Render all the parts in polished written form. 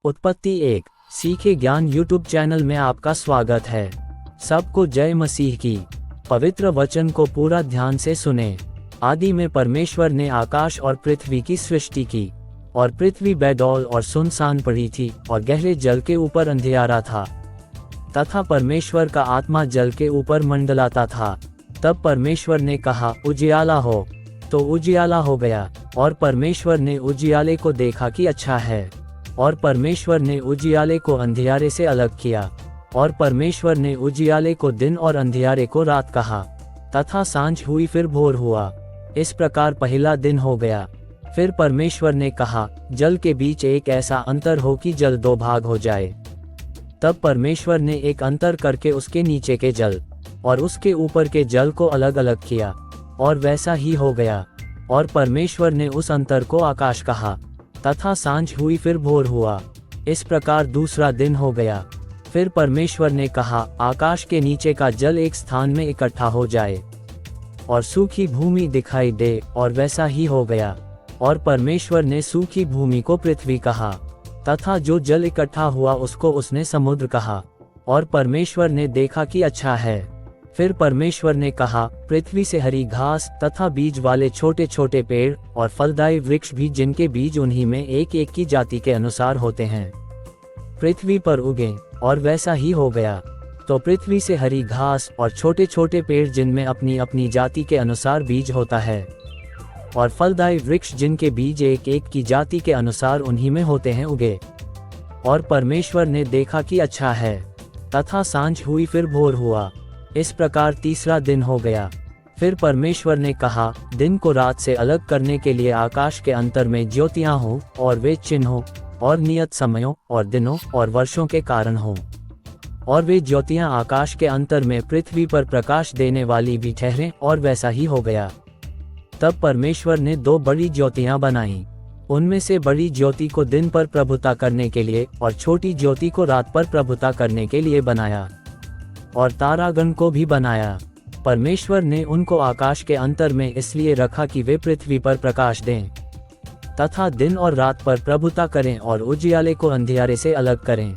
उत्पत्ति 1 सीखे ज्ञान यूट्यूब चैनल में आपका स्वागत है। सबको जय मसीह की। पवित्र वचन को पूरा ध्यान से सुने। आदि में परमेश्वर ने आकाश और पृथ्वी की सृष्टि की, और पृथ्वी बेडौल और सुनसान पड़ी थी, और गहरे जल के ऊपर अंधियारा था, तथा परमेश्वर का आत्मा जल के ऊपर मंडलाता था। तब परमेश्वर ने कहा, उजियाला हो। तो उजियाला हो गया। और परमेश्वर ने उजियाले को देखा कि अच्छा है। और परमेश्वर ने उजियाले को अंधियारे से अलग किया। और परमेश्वर ने उजियाले को दिन और अंधियारे को रात कहा। तथा सांझ हुई फिर भोर हुआ। इस प्रकार पहला दिन हो गया। फिर परमेश्वर ने कहा, जल के बीच एक ऐसा अंतर हो कि जल दो भाग हो जाए। तब परमेश्वर ने एक अंतर करके उसके नीचे के जल और उसके ऊपर के जल को अलग अलग किया, और वैसा ही हो गया। और परमेश्वर ने उस अंतर को आकाश कहा। तथा सांझ हुई फिर भोर हुआ। इस प्रकार दूसरा दिन हो गया। फिर परमेश्वर ने कहा, आकाश के नीचे का जल एक स्थान में इकट्ठा हो जाए, और सूखी भूमि दिखाई दे, और वैसा ही हो गया। और परमेश्वर ने सूखी भूमि को पृथ्वी कहा, तथा जो जल इकट्ठा हुआ उसको उसने समुद्र कहा। और परमेश्वर ने देखा कि अच्छा है। फिर परमेश्वर ने कहा, पृथ्वी से हरी घास तथा बीज वाले छोटे छोटे पेड़ और फलदायी वृक्ष भी, जिनके बीज उन्हीं में एक एक की जाति के अनुसार होते हैं, पृथ्वी पर उगे। और वैसा ही हो गया। तो पृथ्वी से हरी घास और छोटे छोटे पेड़, जिनमें अपनी अपनी जाति के अनुसार बीज होता है, और फलदायी वृक्ष, जिनके बीज एक एक की जाति के अनुसार उन्हीं में होते हैं, उगे। और परमेश्वर ने देखा कि अच्छा है। तथा सांझ हुई फिर भोर हुआ। इस प्रकार तीसरा दिन हो गया। फिर परमेश्वर ने कहा, दिन को रात से अलग करने के लिए आकाश के अंतर में ज्योतियां हों, और वे चिन्हों और नियत समयों और दिनों और वर्षों के कारण हों। और वे ज्योतियां आकाश के अंतर में पृथ्वी पर प्रकाश देने वाली भी ठहरें, और वैसा ही हो गया। तब परमेश्वर ने दो बड़ी ज्योतियां बनाईं। उनमें से बड़ी ज्योति को दिन पर प्रभुता करने के लिए, और छोटी ज्योति को रात पर प्रभुता करने के लिए बनाया। और तारागण को भी बनाया। परमेश्वर ने उनको आकाश के अंतर में इसलिए रखा कि वे पृथ्वी पर प्रकाश दें, तथा दिन और रात पर प्रभुता करें, और उजियाले को अंधियारे से अलग करें।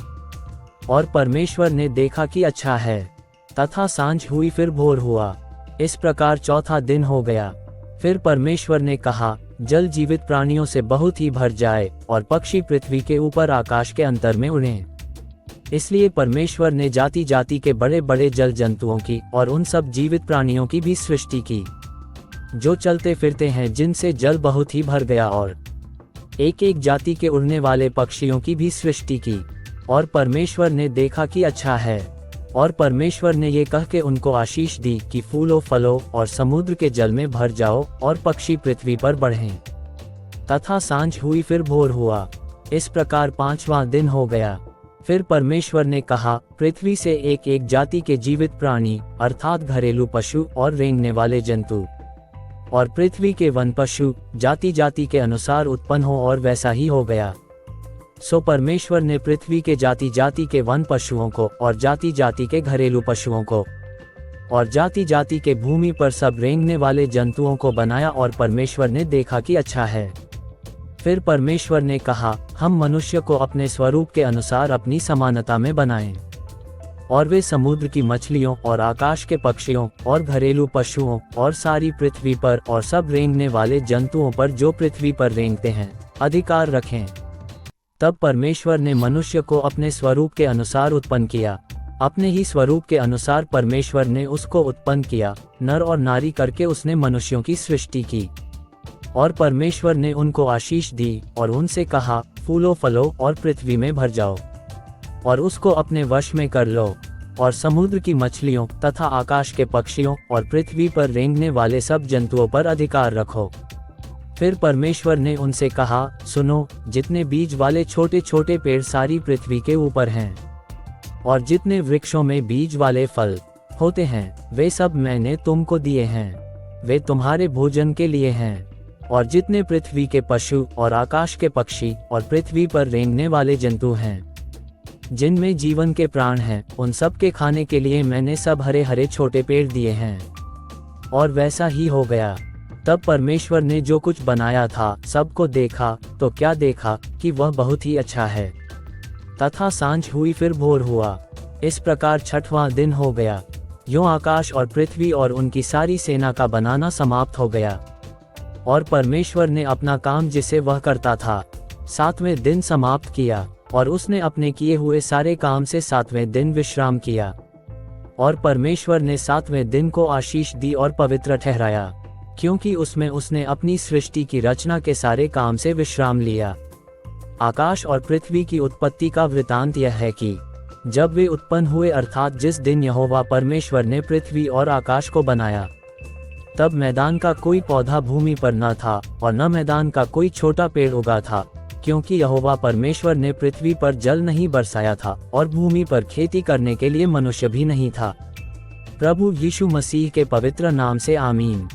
और परमेश्वर ने देखा कि अच्छा है। तथा सांझ हुई फिर भोर हुआ। इस प्रकार चौथा दिन हो गया। फिर परमेश्वर ने कहा, जल जीवित प्राणियों से बहुत ही भर जाए, और पक्षी पृथ्वी के ऊपर आकाश के अंतर में उड़ें। इसलिए परमेश्वर ने जाति जाति के बड़े बड़े जल जंतुओं की और उन सब जीवित प्राणियों की भी सृष्टि की, जो चलते फिरते हैं, जिनसे जल बहुत ही भर गया, और एक एक जाति के उड़ने वाले पक्षियों की भी सृष्टि की। और परमेश्वर ने देखा कि अच्छा है। और परमेश्वर ने ये कह के उनको आशीष दी कि फूलो फलो और समुद्र के जल में भर जाओ, और पक्षी पृथ्वी पर बढ़ें। तथा सांझ हुई फिर भोर हुआ। इस प्रकार पांचवां दिन हो गया। फिर परमेश्वर ने कहा, पृथ्वी से एक एक जाति के जीवित प्राणी, अर्थात घरेलू पशु और रेंगने वाले जंतु, और पृथ्वी के वन पशु जाति जाति के अनुसार उत्पन्न हो, और वैसा ही हो गया। सो परमेश्वर ने पृथ्वी के जाति जाति के वन पशुओं को, और जाति जाति के घरेलू पशुओं को, और जाति जाति के भूमि पर सब रेंगने वाले जंतुओं को बनाया। और परमेश्वर ने देखा कि अच्छा है। फिर परमेश्वर ने कहा, हम मनुष्य को अपने स्वरूप के अनुसार अपनी समानता में बनाएं, और वे समुद्र की मछलियों और आकाश के पक्षियों और घरेलू पशुओं और सारी पृथ्वी पर और सब रेंगने वाले जंतुओं पर, जो पृथ्वी पर रेंगते हैं, अधिकार रखें। तब परमेश्वर ने मनुष्य को अपने स्वरूप के अनुसार उत्पन्न किया। अपने ही स्वरूप के अनुसार परमेश्वर ने उसको उत्पन्न किया, नर और नारी करके उसने मनुष्यों की सृष्टि की। और परमेश्वर ने उनको आशीष दी, और उनसे कहा, फूलो फलो और पृथ्वी में भर जाओ, और उसको अपने वश में कर लो, और समुद्र की मछलियों तथा आकाश के पक्षियों और पृथ्वी पर रेंगने वाले सब जंतुओं पर अधिकार रखो। फिर परमेश्वर ने उनसे कहा, सुनो, जितने बीज वाले छोटे छोटे पेड़ सारी पृथ्वी के ऊपर हैं, और जितने वृक्षों में बीज वाले फल होते हैं, वे सब मैंने तुमको दिए हैं, वे तुम्हारे भोजन के लिए हैं। और जितने पृथ्वी के पशु और आकाश के पक्षी और पृथ्वी पर रेंगने वाले जंतु हैं, जिनमें जीवन के प्राण हैं, उन सब के खाने के लिए मैंने सब हरे हरे छोटे पेड़ दिए हैं। और वैसा ही हो गया। तब परमेश्वर ने जो कुछ बनाया था सबको देखा, तो क्या देखा कि वह बहुत ही अच्छा है। तथा सांझ हुई फिर भोर हुआ। इस प्रकार छठवां दिन हो गया। यूं आकाश और पृथ्वी और उनकी सारी सेना का बनाना समाप्त हो गया। और परमेश्वर ने अपना काम जिसे वह करता था 7वें दिन समाप्त किया, और उसने अपने किए हुए सारे काम से 7वें दिन विश्राम किया। और परमेश्वर ने 7वें दिन को आशीष दी और पवित्र ठहराया, क्योंकि उसमें उसने अपनी सृष्टि की रचना के सारे काम से विश्राम लिया। आकाश और पृथ्वी की उत्पत्ति का वृतांत यह है कि जब वे उत्पन्न हुए, अर्थात जिस दिन यहोवा परमेश्वर ने पृथ्वी और आकाश को बनाया, तब मैदान का कोई पौधा भूमि पर न था और न मैदान का कोई छोटा पेड़ उगा था, क्योंकि यहोवा परमेश्वर ने पृथ्वी पर जल नहीं बरसाया था और भूमि पर खेती करने के लिए मनुष्य भी नहीं था। प्रभु यीशु मसीह के पवित्र नाम से आमीन।